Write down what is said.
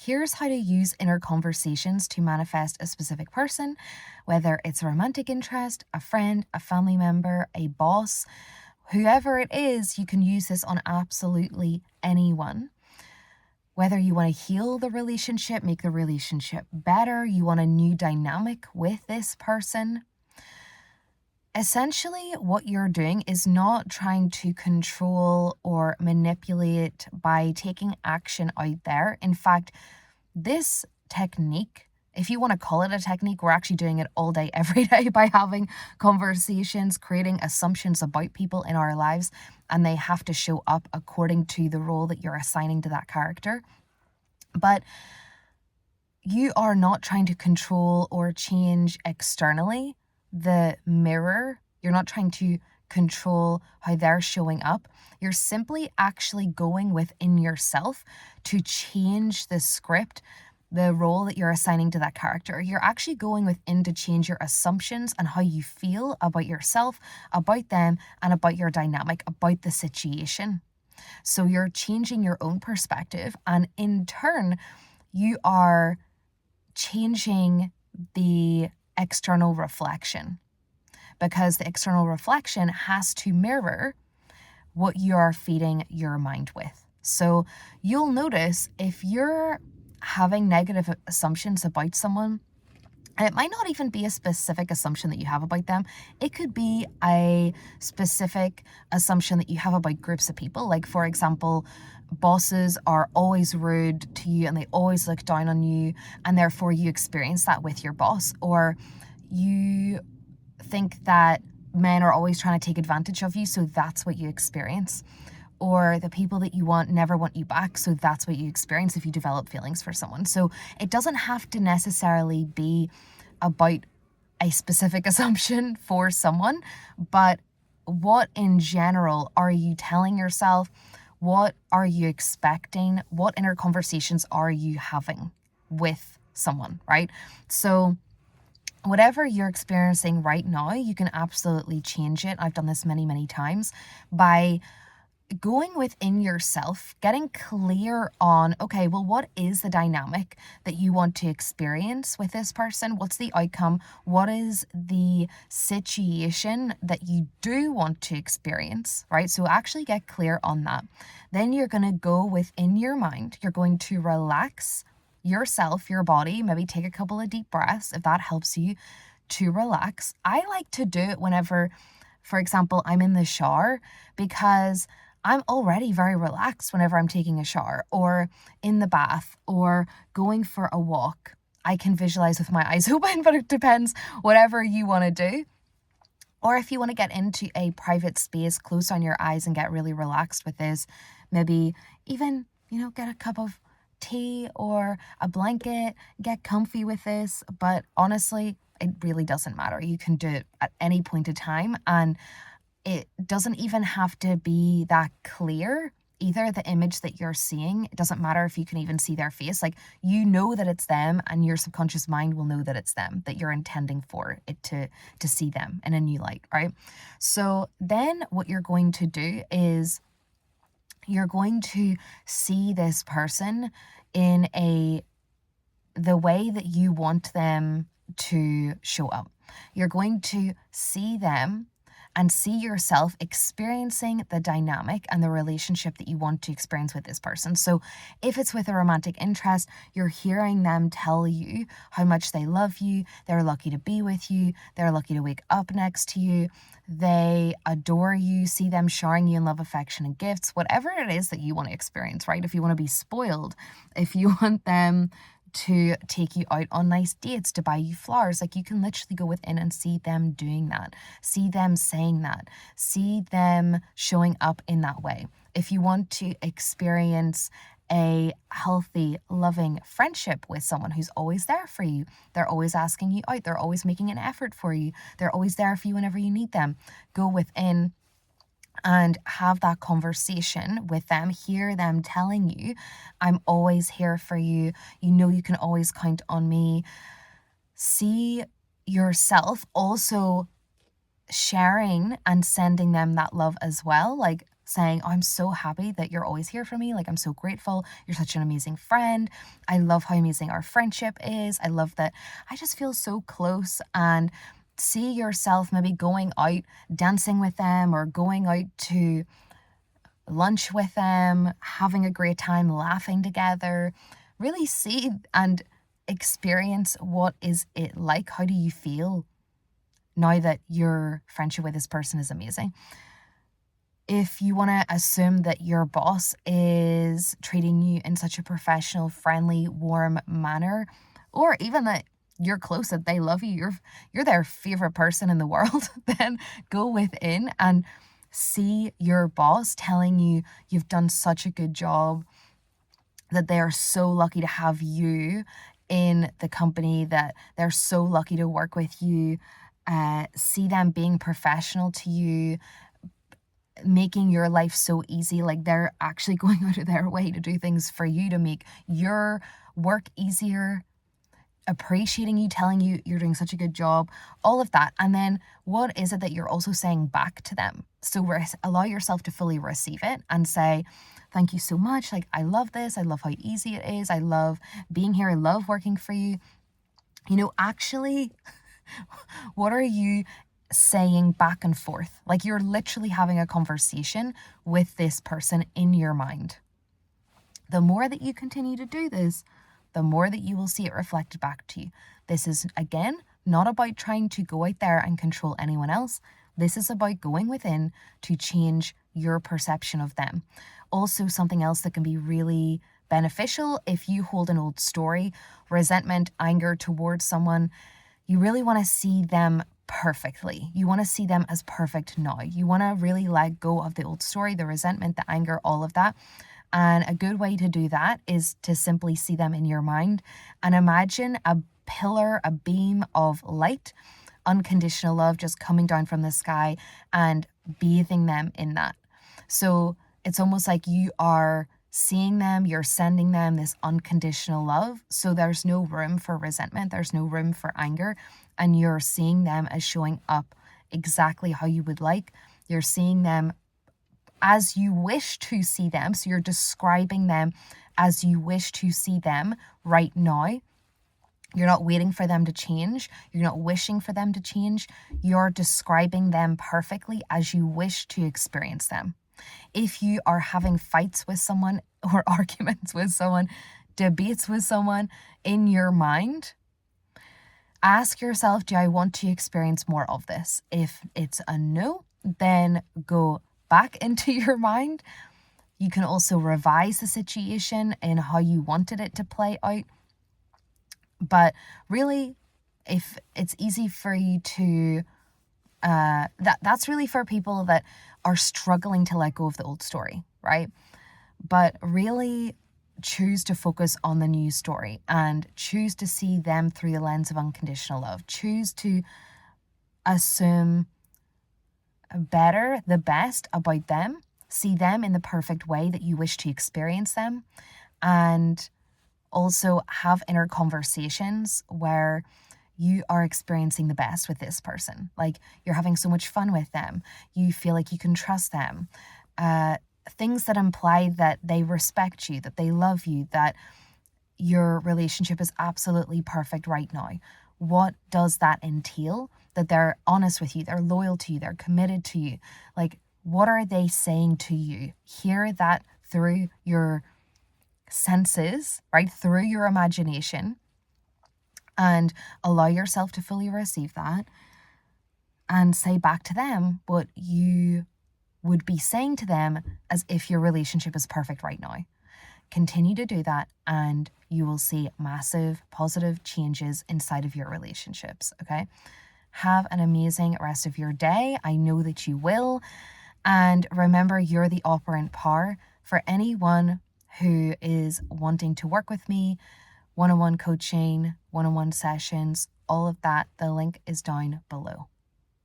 Here's how to use inner conversations to manifest a specific person, whether it's a romantic interest, a friend, a family member, a boss, whoever it is. You can use this on absolutely anyone. Whether you want to heal the relationship, make the relationship better, you want a new dynamic with this person. Essentially, what you're doing is not trying to control or manipulate by taking action out there. In fact, this technique, if you want to call it a technique, we're actually doing it all day, every day by having conversations, creating assumptions about people in our lives, and they have to show up according to the role that you're assigning to that character. But you are not trying to control or change externally the mirror. You're not trying to control how they're showing up. You're simply actually going within yourself to change the script, the role that you're assigning to that character. You're actually going within to change your assumptions and how you feel about yourself, about them, and about your dynamic, about the situation. So you're changing your own perspective, and in turn, you are changing the external reflection, because the external reflection has to mirror what you are feeding your mind with. So you'll notice if you're having negative assumptions about someone, and it might not even be a specific assumption that you have about them. It could be a specific assumption that you have about groups of people. Like, for example, bosses are always rude to you and they always look down on you, and therefore you experience that with your boss. Or you think that men are always trying to take advantage of you, so that's what you experience. Or the people that you want never want you back, so that's what you experience if you develop feelings for someone. So it doesn't have to necessarily be about a specific assumption for someone, but what in general are you telling yourself? What are you expecting? What inner conversations are you having with someone, right? So whatever you're experiencing right now, you can absolutely change it. I've done this many, many times by going within yourself, getting clear on, okay, well, what is the dynamic that you want to experience with this person? What's the outcome? What is the situation that you do want to experience, right? So actually get clear on that. Then you're going to go within your mind. You're going to relax yourself, your body, maybe take a couple of deep breaths if that helps you to relax. I like to do it whenever, for example, I'm in the shower, because I'm already very relaxed whenever I'm taking a shower or in the bath or going for a walk. I can visualize with my eyes open, but it depends, whatever you want to do. Or if you want to get into a private space, close down your eyes and get really relaxed with this, maybe even, get a cup of tea or a blanket, get comfy with this. But honestly, it really doesn't matter. You can do it at any point in time, and it doesn't even have to be that clear either, the image that you're seeing. It doesn't matter if you can even see their face. Like, you know that it's them, and your subconscious mind will know that it's them, that you're intending for it to see them in a new light, right? So then what you're going to do is you're going to see this person in the way that you want them to show up. You're going to see them and see yourself experiencing the dynamic and the relationship that you want to experience with this person. So if it's with a romantic interest, you're hearing them tell you how much they love you, they're lucky to be with you, they're lucky to wake up next to you, they adore you, see them showering you in love, affection, and gifts, whatever it is that you want to experience, right? If you want to be spoiled, if you want them to take you out on nice dates, to buy you flowers, like, you can literally go within and see them doing that, see them saying that, see them showing up in that way. If you want to experience a healthy, loving friendship with someone who's always there for you, they're always asking you out, they're always making an effort for you, they're always there for you whenever you need them, go within and have that conversation with them, hear them telling you, I'm always here for you, you can always count on me. See yourself also sharing and sending them that love as well, like saying, oh, I'm so happy that you're always here for me. Like, I'm so grateful. You're such an amazing friend. I love how amazing our friendship is. I love that I just feel so close. And see yourself maybe going out dancing with them or going out to lunch with them, having a great time, laughing together. Really see and experience what is it like. How do you feel now that your friendship with this person is amazing? If you want to assume that your boss is treating you in such a professional, friendly, warm manner, or even that you're close, that they love you, you're their favorite person in the world, then go within and see your boss telling you you've done such a good job, that they are so lucky to have you in the company, that they're so lucky to work with you. See them being professional to you, making your life so easy. Like, they're actually going out of their way to do things for you to make your work easier, appreciating you, telling you you're doing such a good job, all of that. And then what is it that you're also saying back to them? So allow yourself to fully receive it and say, thank you so much. Like, I love this. I love how easy it is. I love being here. I love working for you. Actually, what are you saying back and forth? Like, you're literally having a conversation with this person in your mind. The more that you continue to do this, the more that you will see it reflected back to you. This is, again, not about trying to go out there and control anyone else. This is about going within to change your perception of them. Also, something else that can be really beneficial if you hold an old story, resentment, anger towards someone, you really want to see them perfectly. You want to see them as perfect now. You want to really let go of the old story, the resentment, the anger, all of that. And a good way to do that is to simply see them in your mind and imagine a pillar, a beam of light, unconditional love just coming down from the sky and bathing them in that. So it's almost like you are seeing them, you're sending them this unconditional love. So there's no room for resentment, there's no room for anger, and you're seeing them as showing up exactly how you would like. You're seeing them as you wish to see them. So you're describing them as you wish to see them right now. You're not waiting for them to change. You're not wishing for them to change. You're describing them perfectly as you wish to experience them. If you are having fights with someone or arguments with someone, debates with someone in your mind, ask yourself, do I want to experience more of this? If it's a no, then go back into your mind. You can also revise the situation in how you wanted it to play out. But really, if it's easy for you to, that's really for people that are struggling to let go of the old story, right? But really choose to focus on the new story and choose to see them through the lens of unconditional love. Choose to assume better, the best about them, see them in the perfect way that you wish to experience them, and also have inner conversations where you are experiencing the best with this person. Like, you're having so much fun with them. You feel like you can trust them. Things that imply that they respect you, that they love you, that your relationship is absolutely perfect right now. What does that entail? That they're honest with you, they're loyal to you, they're committed to you. Like, what are they saying to you? Hear that through your senses, right? Through your imagination, and allow yourself to fully receive that and say back to them what you would be saying to them as if your relationship is perfect right now. Continue to do that and you will see massive positive changes inside of your relationships, okay? Have an amazing rest of your day. I know that you will. And remember, you're the operant power. For anyone who is wanting to work with me, one-on-one coaching, one-on-one sessions, all of that, the link is down below.